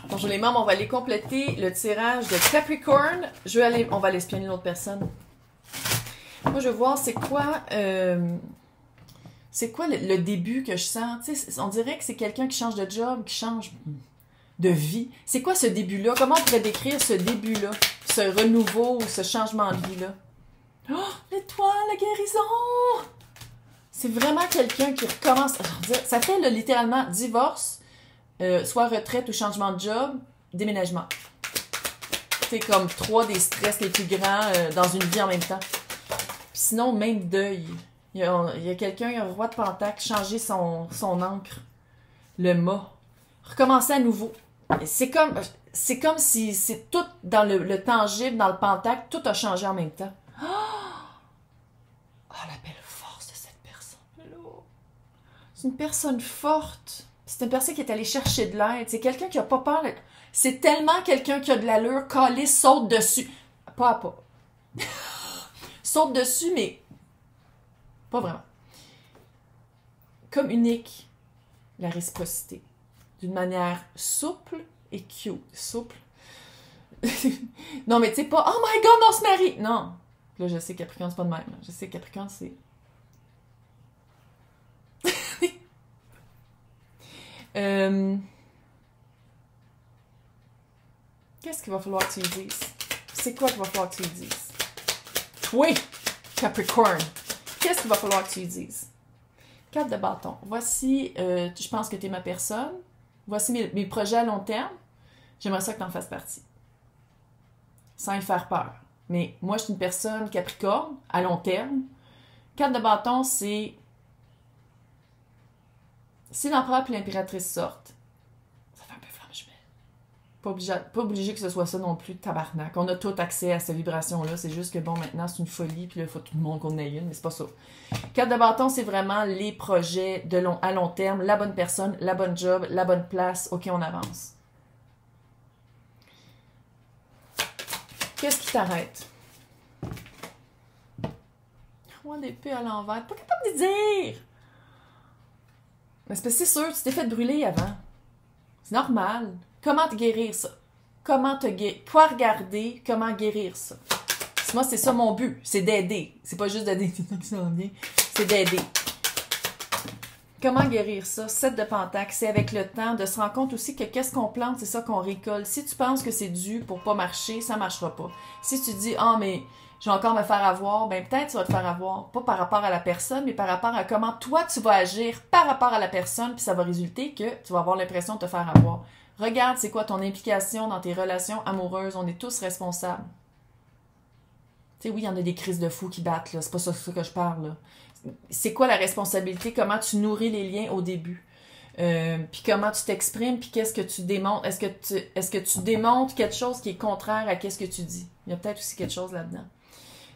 Bonjour les membres, on va aller compléter le tirage de Capricorn. On va aller espionner une autre personne. Moi, je veux voir c'est quoi le début que je sens. Tu sais, on dirait que c'est quelqu'un qui change de job, qui change de vie. C'est quoi ce début-là? Comment on pourrait décrire ce début-là? Ce renouveau, ce changement de vie-là? Oh, l'étoile, la guérison! C'est vraiment quelqu'un qui recommence. Ça fait là, littéralement divorce, soit retraite ou changement de job, déménagement. C'est comme 3 des stress les plus grands dans une vie en même temps. Puis sinon, même deuil. Il y a quelqu'un, un roi de Pentacle, changer son encre. Le mât. Recommencer à nouveau. C'est comme si c'est tout dans le tangible, dans le Pentacle, tout a changé en même temps. Oh, la belle force de cette personne-là. C'est une personne forte. C'est une personne qui est allée chercher de l'aide. C'est quelqu'un qui a pas peur. C'est tellement quelqu'un qui a de l'allure, calé, saute dessus. Pas à pas. Saute dessus, mais pas vraiment. Communique la réciprocité d'une manière souple et cute. Souple. Non, mais tu sais pas, oh my god, on se marie! Non. Là, je sais Capricorne, c'est pas de même. Je sais Capricorne, c'est... Qu'est-ce qu'il va falloir que tu lui dises? C'est quoi qu'il va falloir que tu lui dises? Oui, Capricorne. Qu'est-ce qu'il va falloir que tu lui dises? 4 de bâton. Voici, je pense que tu es ma personne. Voici mes projets à long terme. J'aimerais ça que tu en fasses partie. Sans y faire peur. Mais moi, je suis une personne Capricorne, à long terme. 4 de bâton, c'est... Si l'empereur et l'impératrice sortent, ça fait un peu flamme jumelle. Pas obligé que ce soit ça non plus, tabarnak. On a tout accès à cette vibration-là. C'est juste que, bon, maintenant, c'est une folie, puis là, il faut tout le monde qu'on ait une, mais c'est pas ça. 4 de bâton, c'est vraiment les projets à long terme, la bonne personne, la bonne job, la bonne place. OK, on avance. Qu'est-ce qui t'arrête? Roi d'épée à l'envers. Pas capable de dire! Mais c'est sûr, tu t'es fait brûler avant. C'est normal. Comment te guérir ça? Quoi regarder? Comment guérir ça? Moi, c'est ça mon but. C'est d'aider. C'est pas juste d'aider. C'est d'aider. Comment guérir ça? 7 de Pentacle. C'est avec le temps de se rendre compte aussi que qu'est-ce qu'on plante, c'est ça qu'on récolte. Si tu penses que c'est dû pour pas marcher, ça marchera pas. Si tu dis, ah, mais je vais encore me faire avoir, ben peut-être tu vas te faire avoir. Pas par rapport à la personne, mais par rapport à comment toi tu vas agir par rapport à la personne, puis ça va résulter que tu vas avoir l'impression de te faire avoir. Regarde, c'est quoi ton implication dans tes relations amoureuses. On est tous responsables. Tu sais, oui, il y en a des crises de fous qui battent, là. C'est pas ça que je parle, là. C'est quoi la responsabilité? Comment tu nourris les liens au début? Puis comment tu t'exprimes? Puis qu'est-ce que tu démontres? Est-ce que tu démontres quelque chose qui est contraire à qu'est-ce que tu dis? Il y a peut-être aussi quelque chose là-dedans.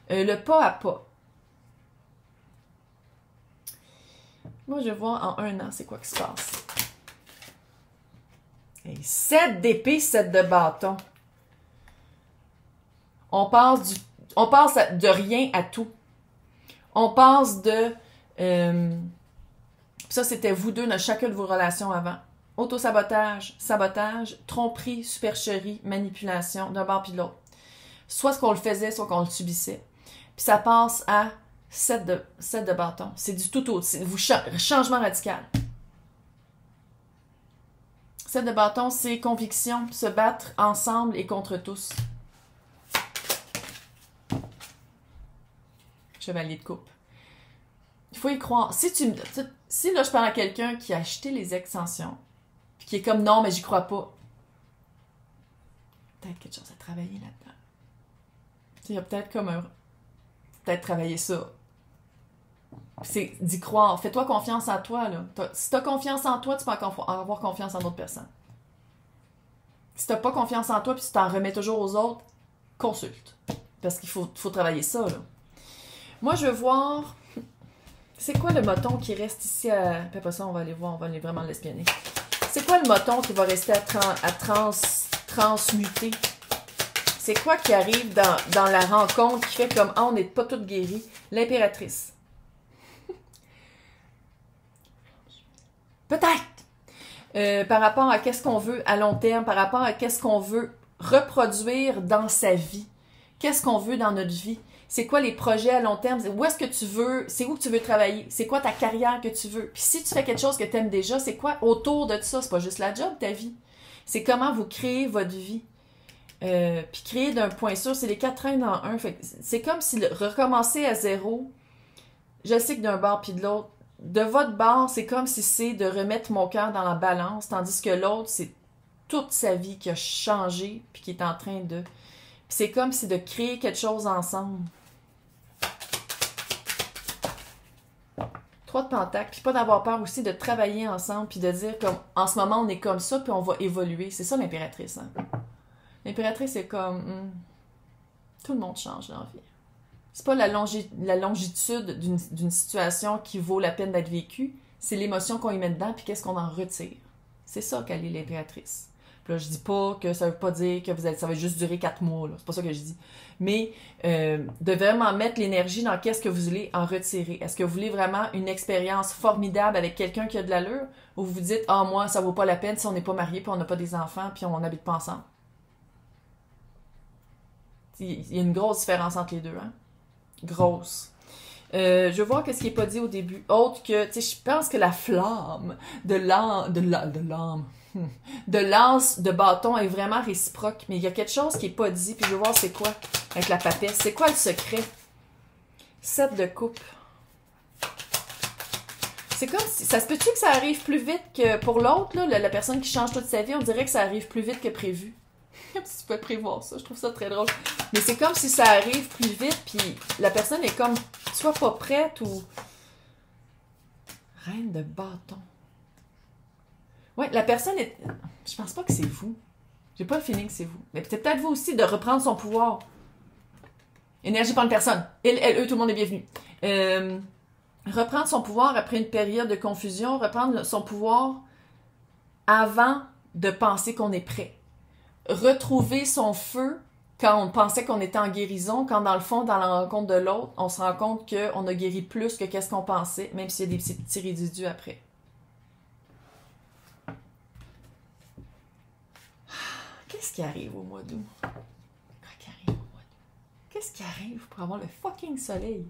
Le pas à pas. Moi, je vois en 1 an, c'est quoi qui se passe. Et 7 d'épée, 7 de bâton. On passe de rien à tout. On passe de... ça, c'était vous deux, dans chacune de vos relations avant. Autosabotage, sabotage, tromperie, supercherie, manipulation, d'un bord puis de l'autre. Soit ce qu'on le faisait, soit qu'on le subissait. Puis ça passe à 7 de bâton. C'est du tout autre. C'est changement radical. 7 de bâton, c'est conviction, se battre ensemble et contre tous. Chevalier de coupe. Il faut y croire. Si là, je parle à quelqu'un qui a acheté les extensions, puis qui est comme non, mais j'y crois pas, peut-être quelque chose à travailler là-dedans. Il y a peut-être comme un. Peut-être travailler ça. C'est d'y croire. Fais-toi confiance en toi, là. Si t'as confiance en toi, tu peux avoir confiance en d'autres personnes. Si t'as pas confiance en toi, puis tu t'en remets toujours aux autres, consulte. Parce qu'il faut travailler ça, là. Moi, je veux voir... C'est quoi le moton qui reste ici à... Puis après ça, on va aller voir, on va aller vraiment l'espionner. C'est quoi le moton qui va rester à transmuter? C'est quoi qui arrive dans la rencontre qui fait comme « Ah, on n'est pas toutes guéries? » L'impératrice. Peut-être! par rapport à qu'est-ce qu'on veut à long terme, par rapport à qu'est-ce qu'on veut reproduire dans sa vie. Qu'est-ce qu'on veut dans notre vie? C'est quoi les projets à long terme? Où est-ce que tu veux? C'est où que tu veux travailler? C'est quoi ta carrière que tu veux? Puis si tu fais quelque chose que tu aimes déjà, c'est quoi autour de ça? C'est pas juste la job, ta vie. C'est comment vous créez votre vie. Puis créer d'un point sûr, c'est les 4 trains dans un. C'est comme si recommencer à zéro, je sais que d'un bord puis de l'autre, de votre bord, c'est comme si c'est de remettre mon cœur dans la balance, tandis que l'autre, c'est toute sa vie qui a changé puis qui est en train de... Puis c'est comme si de créer quelque chose ensemble. 3 de pentacles, puis pas d'avoir peur aussi de travailler ensemble, puis de dire comme en ce moment on est comme ça, puis on va évoluer. C'est ça l'impératrice. Hein? L'impératrice, c'est comme tout le monde change dans la vie. C'est pas la longitude d'une situation qui vaut la peine d'être vécue, c'est l'émotion qu'on y met dedans, puis qu'est-ce qu'on en retire. C'est ça qu'elle est l'impératrice. Puis là, je dis pas que ça veut pas dire que ça va juste durer 4 mois, là. C'est pas ça que je dis. Mais de vraiment mettre l'énergie dans qu'est-ce que vous voulez en retirer. Est-ce que vous voulez vraiment une expérience formidable avec quelqu'un qui a de l'allure, ou vous vous dites « Ah, moi, ça vaut pas la peine si on n'est pas mariés, puis on n'a pas des enfants, puis on n'habite pas ensemble. » Il y a une grosse différence entre les deux, hein? Grosse. Je veux voir qu'est-ce qui est pas dit au début. Autre que, tu sais, je pense que la flamme de lance de bâton est vraiment réciproque, mais il y a quelque chose qui est pas dit, puis je veux voir c'est quoi avec la papesse. C'est quoi le secret? 7 de coupe. C'est comme si... Ça se peut-tu que ça arrive plus vite que pour l'autre, là, la personne qui change toute sa vie, on dirait que ça arrive plus vite que prévu. Si tu peux prévoir ça, je trouve ça très drôle. Mais c'est comme si ça arrive plus vite, puis la personne est comme soit pas prête ou... Reine de bâton. Ouais, la personne est... Je pense pas que c'est vous. J'ai pas le feeling que c'est vous. Mais peut-être vous aussi de reprendre son pouvoir. Énergie par une personne. Elle, eux, tout le monde est bienvenu. Reprendre son pouvoir après une période de confusion, reprendre son pouvoir avant de penser qu'on est prêt. Retrouver son feu quand on pensait qu'on était en guérison, quand dans le fond, dans la rencontre de l'autre, on se rend compte qu'on a guéri plus que qu'est-ce qu'on pensait, même s'il y a des petits résidus après. Qu'est-ce qui arrive au mois d'août? Qu'est-ce qui arrive pour avoir le fucking soleil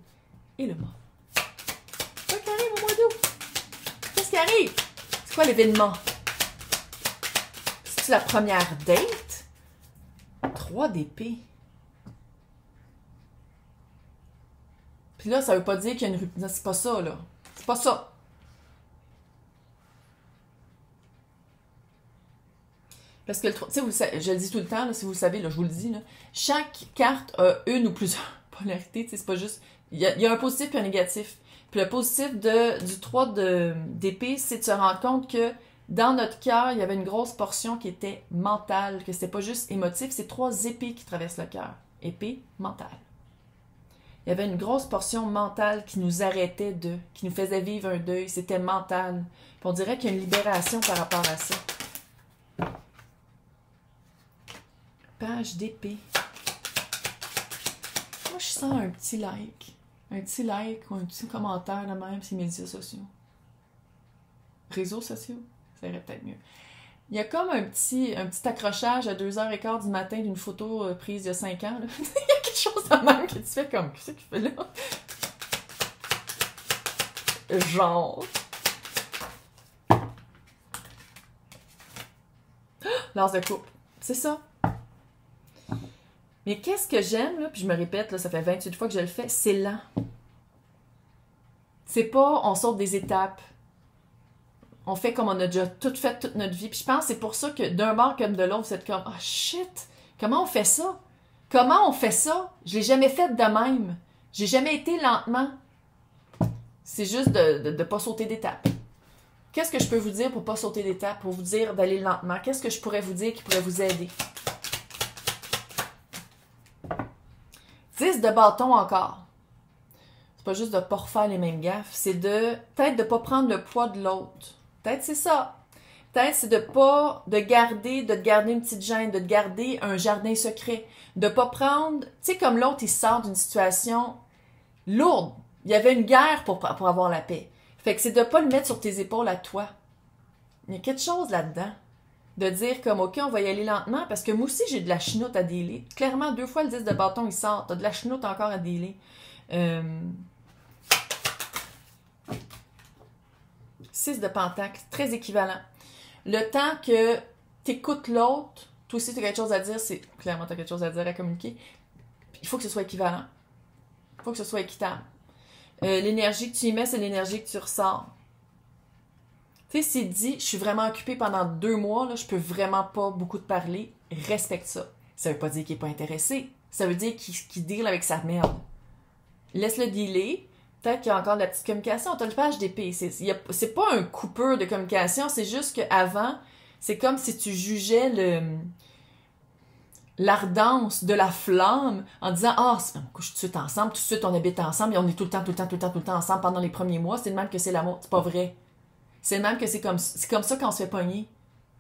et le mort? Qu'est-ce qui arrive au mois d'août? Qu'est-ce qui arrive? C'est quoi l'événement? C'est la première date? 3 d'épée. Puis là, ça veut pas dire qu'il y a une rupture. C'est pas ça, là. C'est pas ça. Parce que, tu sais, je le dis tout le temps, là, si vous le savez, là, je vous le dis, là, chaque carte a une ou plusieurs polarités. Tu sais, c'est pas juste... Il y a un positif et un négatif. Puis le positif du 3 d'épée, c'est de se rendre compte que dans notre cœur, il y avait une grosse portion qui était mentale, que c'était pas juste émotif, c'est 3 épées qui traversent le cœur. Épée, mentale. Il y avait une grosse portion mentale qui nous arrêtait qui nous faisait vivre un deuil, c'était mental. Puis on dirait qu'il y a une libération par rapport à ça. Page d'épée. Moi, je sens un petit like. Un petit like ou un petit commentaire de même sur les médias sociaux. Réseaux sociaux. Ça irait peut-être mieux. Il y a comme un petit accrochage à 2h15 du matin d'une photo prise il y a 5 ans. Là. Il y a quelque chose de même que tu fais comme... Qu'est-ce que tu fais là? Genre... L'as de coupe. C'est ça. Mais qu'est-ce que j'aime, là, puis je me répète, là, ça fait 28 fois que je le fais, c'est lent. C'est pas on saute des étapes. On fait comme on a déjà tout fait toute notre vie. Puis je pense que c'est pour ça que d'un bord comme de l'autre, vous êtes comme « Ah, shit! Comment on fait ça? Comment on fait ça? Je l'ai jamais fait de même. J'ai jamais été lentement. » C'est juste de pas sauter d'étapes. Qu'est-ce que je peux vous dire pour pas sauter d'étapes? Pour vous dire d'aller lentement? Qu'est-ce que je pourrais vous dire qui pourrait vous aider? 10 de bâton encore. C'est pas juste de pas refaire les mêmes gaffes. C'est peut-être de pas prendre le poids de l'autre. Peut-être c'est ça. Peut-être c'est de te garder une petite gêne, de te garder un jardin secret. De pas prendre... Tu sais, comme l'autre, il sort d'une situation lourde. Il y avait une guerre pour avoir la paix. Fait que c'est de pas le mettre sur tes épaules à toi. Il y a quelque chose là-dedans. De dire comme, OK, on va y aller lentement, parce que moi aussi, j'ai de la chenoute à dealer. Clairement, 2 fois le 10 de bâton, il sort. T'as de la chenoute encore à dealer. 6 de pentacle, très équivalent. Le temps que t'écoutes l'autre, toi aussi, t'as quelque chose à dire, c'est clairement, t'as quelque chose à dire, à communiquer. Il faut que ce soit équivalent. Il faut que ce soit équitable. L'énergie que tu y mets, c'est l'énergie que tu ressors. Tu sais, s'il dit, je suis vraiment occupée pendant 2 mois, là, je peux vraiment pas beaucoup te parler, respecte ça. Ça veut pas dire qu'il est pas intéressé. Ça veut dire qu'il deal avec sa merde. Laisse-le dealer. Peut-être qu'il y a encore de la petite communication. T'as le page d'épée. C'est pas un coupeur de communication, c'est juste qu'avant, c'est comme si tu jugeais l'ardence de la flamme en disant « Ah, on couche tout de suite ensemble, tout de suite on habite ensemble et on est tout le temps ensemble pendant les premiers mois. C'est le même que c'est l'amour. » C'est pas vrai. C'est le même que c'est comme ça quand on se fait pogner.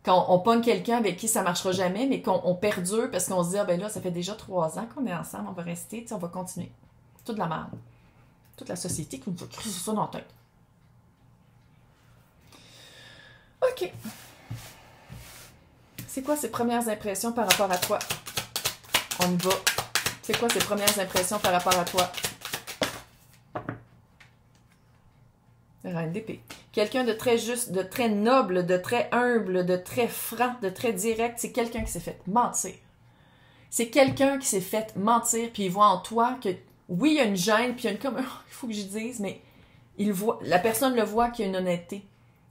Quand on pogne quelqu'un avec qui ça marchera jamais, mais qu'on perdure parce qu'on se dit « Ah ben là, ça fait déjà 3 ans qu'on est ensemble, on va rester, on va continuer. » Toute la merde. Toute la société qui nous a créé ça dans la tête. OK. C'est quoi ses premières impressions par rapport à toi? On y va. C'est quoi ses premières impressions par rapport à toi? Reine d'épée. Quelqu'un de très juste, de très noble, de très humble, de très franc, de très direct. C'est quelqu'un qui s'est fait mentir. C'est quelqu'un qui s'est fait mentir, puis il voit en toi que, oui, il y a une gêne, puis il y a une comme, il faut que je dise, mais la personne le voit qu'il y a une honnêteté,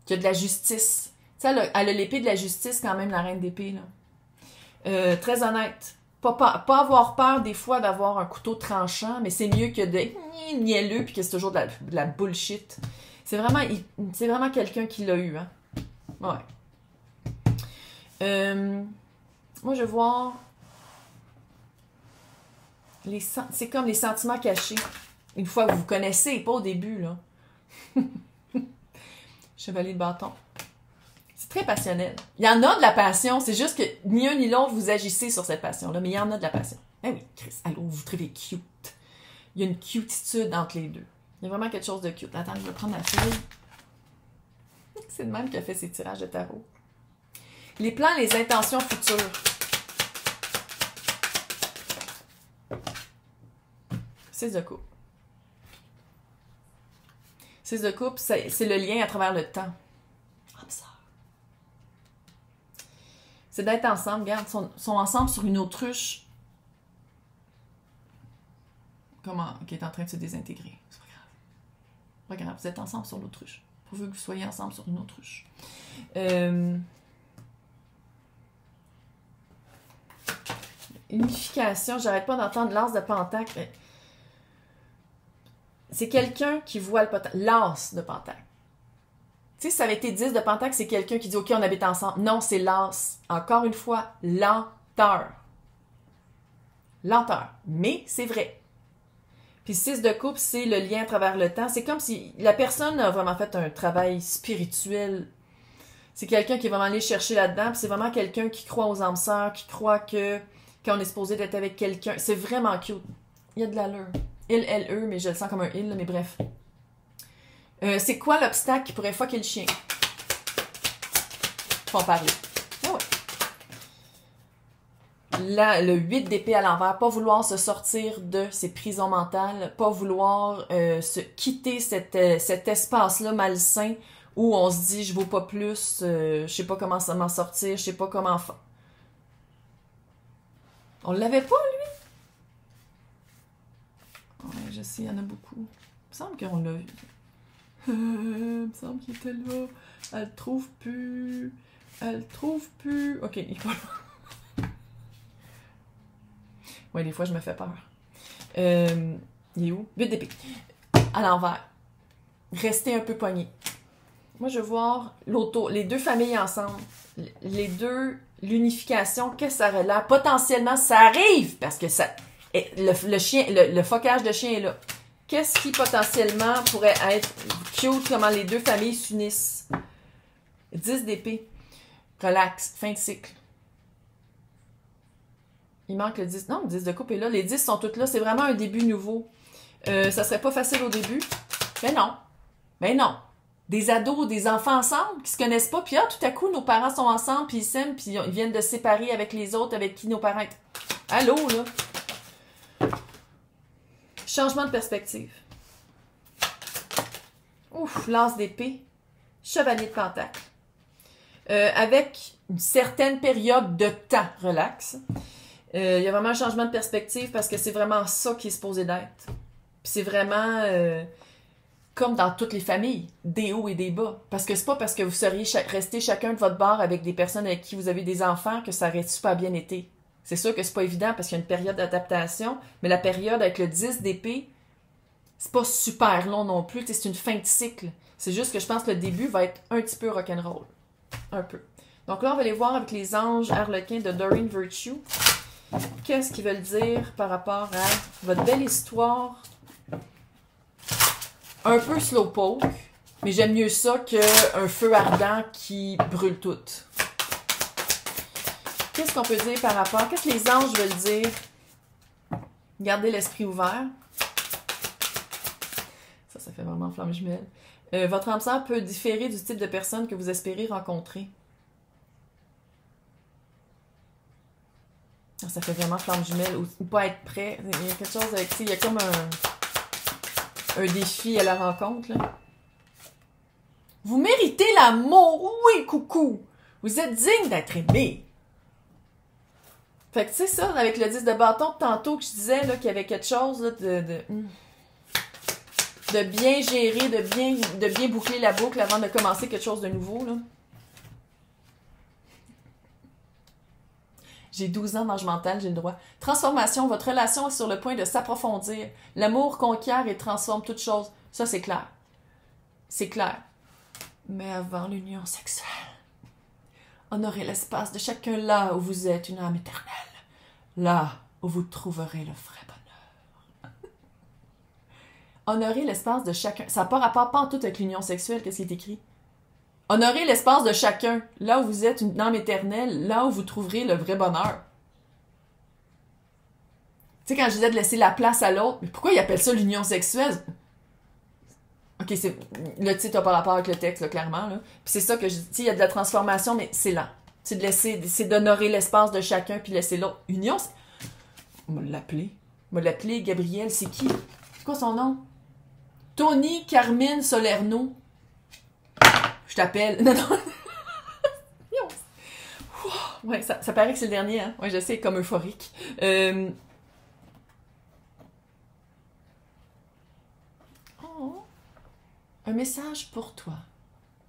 qu'il y a de la justice. Tu sais, elle a l'épée de la justice quand même, la reine d'épée, là. Très honnête. Pas avoir peur des fois d'avoir un couteau tranchant, mais c'est mieux que de nielleux puis que c'est toujours de la bullshit. C'est vraiment quelqu'un qui l'a eu, hein. Ouais. Moi, je vois c'est comme les sentiments cachés. Une fois que vous vous connaissez, pas au début, là. Chevalier de bâton. C'est très passionnel. Il y en a de la passion, c'est juste que ni un ni l'autre vous agissez sur cette passion-là, mais il y en a de la passion. Eh oui, Chris, allô, vous trouvez cute. Il y a une cutitude entre les deux. Il y a vraiment quelque chose de cute. Attends, je vais prendre la feuille. C'est le même qui a fait ses tirages de tarot. Les plans, les intentions futures. Six de coupe. Six de coupe, c'est le lien à travers le temps. C'est d'être ensemble. Regarde, ils sont ensemble sur une autruche. Comment? Qui est en train de se désintégrer. C'est pas grave. Pas grave, vous êtes ensemble sur l'autruche. Pourvu que vous soyez ensemble sur une autruche. Unification, j'arrête pas d'entendre l'as de pentacle. C'est quelqu'un qui voit le pentacle. L'as de pentacle. Tu sais, si ça avait été 10 de pentacle, c'est quelqu'un qui dit « OK, on habite ensemble ». Non, c'est l'as. Encore une fois, lenteur. Lenteur. Mais c'est vrai. Puis 6 de coupe, c'est le lien à travers le temps. C'est comme si la personne a vraiment fait un travail spirituel. C'est quelqu'un qui est vraiment allé chercher là-dedans. Puis c'est vraiment quelqu'un qui croit aux âmes sœurs, qui croit que quand on est supposé d'être avec quelqu'un, c'est vraiment cute. Il y a de l'allure. Il, elle, eux, mais je le sens comme un il, mais bref. C'est quoi l'obstacle qui pourrait fucker le chien? Faut en parler. Ah ouais. Là, le 8 d'épée à l'envers, pas vouloir se sortir de ses prisons mentales, pas vouloir se quitter cet espace-là malsain où on se dit je vaux pas plus, je sais pas comment m'en sortir, je sais pas comment faire. On l'avait pas, lui? Ouais, je sais, il y en a beaucoup. Il me semble qu'on l'a vu. Il me semble qu'il était là. Elle le trouve plus. Elle le trouve plus. Ok, il est pas là. Ouais, des fois, je me fais peur. Il est où? 8 d'épée. À l'envers. Restez un peu poigné. Moi, je veux voir les deux familles ensemble. L'unification, qu'est-ce que ça aurait l'air? Potentiellement, ça arrive parce que ça. Le chien, le focage de chien est là. Qu'est-ce qui potentiellement pourrait être cute, comment les deux familles s'unissent? 10 d'épée. Relax. Fin de cycle. Il manque le 10. Non, le 10 de coupe est là. Les 10 sont toutes là. C'est vraiment un début nouveau. Ça serait pas facile au début. Mais non. Mais non. Des ados, des enfants ensemble qui se connaissent pas, puis tout à coup, nos parents sont ensemble, puis ils s'aiment, puis ils viennent de se séparer avec les autres, avec qui nos parents... Allô, là? Changement de perspective. Ouf, lance d'épée. Chevalier de pentacle. Avec une certaine période de temps relax. Il y a vraiment un changement de perspective parce que c'est vraiment ça qui est supposé d'être. Puis c'est vraiment... comme dans toutes les familles, des hauts et des bas. Parce que c'est pas parce que vous seriez resté chacun de votre bord avec des personnes avec qui vous avez des enfants que ça aurait super bien été. C'est sûr que c'est pas évident parce qu'il y a une période d'adaptation, mais la période avec le 10 d'épée, c'est pas super long non plus, c'est une fin de cycle. C'est juste que je pense que le début va être un petit peu rock'n'roll. Un peu. Donc là, on va aller voir avec les anges harlequins de Doreen Virtue. Qu'est-ce qu'ils veulent dire par rapport à votre belle histoire? Un peu slowpoke, mais j'aime mieux ça qu'un feu ardent qui brûle tout. Qu'est-ce qu'on peut dire par rapport? Qu'est-ce que les anges veulent dire? Gardez l'esprit ouvert. Ça fait vraiment flamme jumelle. Votre âme sœur peut différer du type de personne que vous espérez rencontrer. Ça fait vraiment flamme jumelle. Ou pas être prêt. Il y a quelque chose avec... Il y a comme un défi à la rencontre, là. Vous méritez l'amour! Oui, coucou! Vous êtes digne d'être aimé! Fait que, tu sais, ça, avec le 10 de bâton de tantôt que je disais, là, qu'il y avait quelque chose là, de bien gérer, de bien boucler la boucle avant de commencer quelque chose de nouveau, là. J'ai 12 ans d'âge mental, j'ai le droit. Transformation, votre relation est sur le point de s'approfondir. L'amour conquiert et transforme toute chose. Ça, c'est clair. C'est clair. Mais avant l'union sexuelle, honorez l'espace de chacun là où vous êtes une âme éternelle. Là où vous trouverez le vrai bonheur. Honorez l'espace de chacun. Ça n'a pas rapport pas en tout avec l'union sexuelle, qu'est-ce qui est écrit? Honorez l'espace de chacun, là où vous êtes une âme éternelle, là où vous trouverez le vrai bonheur. Tu sais, quand je disais de laisser la place à l'autre, mais pourquoi ils appellent ça l'union sexuelle? Ok, le titre n'a pas rapport avec le texte, là, clairement. Là. Puis c'est ça que je dis, il y a de la transformation, mais c'est lent. C'est d'honorer l'espace de chacun puis laisser l'autre. Union, on va l'appeler Gabriel, c'est qui? C'est quoi son nom? Tony Carmine Solerno. Je t'appelle. Non. Ouais, ça paraît que c'est le dernier, hein? Ouais, je sais, comme euphorique. Oh. Un message pour toi.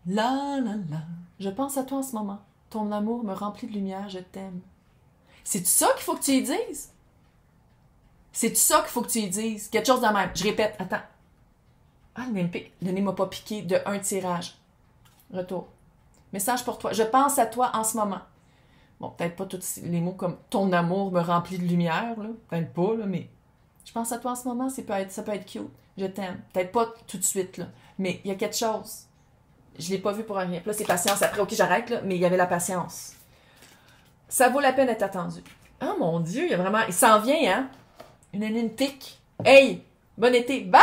La la la. Je pense à toi en ce moment. Ton amour me remplit de lumière, je t'aime. C'est-tu ça qu'il faut que tu y dises? C'est-tu ça qu'il faut que tu y dises? Quelque chose de même. Je répète, attends. Ah, le nez m'a pas piqué de un tirage. Retour. Message pour toi. Je pense à toi en ce moment. Bon, peut-être pas tous les mots comme ton amour me remplit de lumière, là. Peut-être pas, là, mais je pense à toi en ce moment, ça peut être cute. Je t'aime. Peut-être pas tout de suite, là. Mais il y a quelque chose. Je l'ai pas vu pour rien. Là, c'est patience. Après, ok, j'arrête, là, mais il y avait la patience. Ça vaut la peine d'être attendu. Oh mon Dieu, il y a vraiment... Il s'en vient, hein? Une tic. Hey! Bon été. Bye!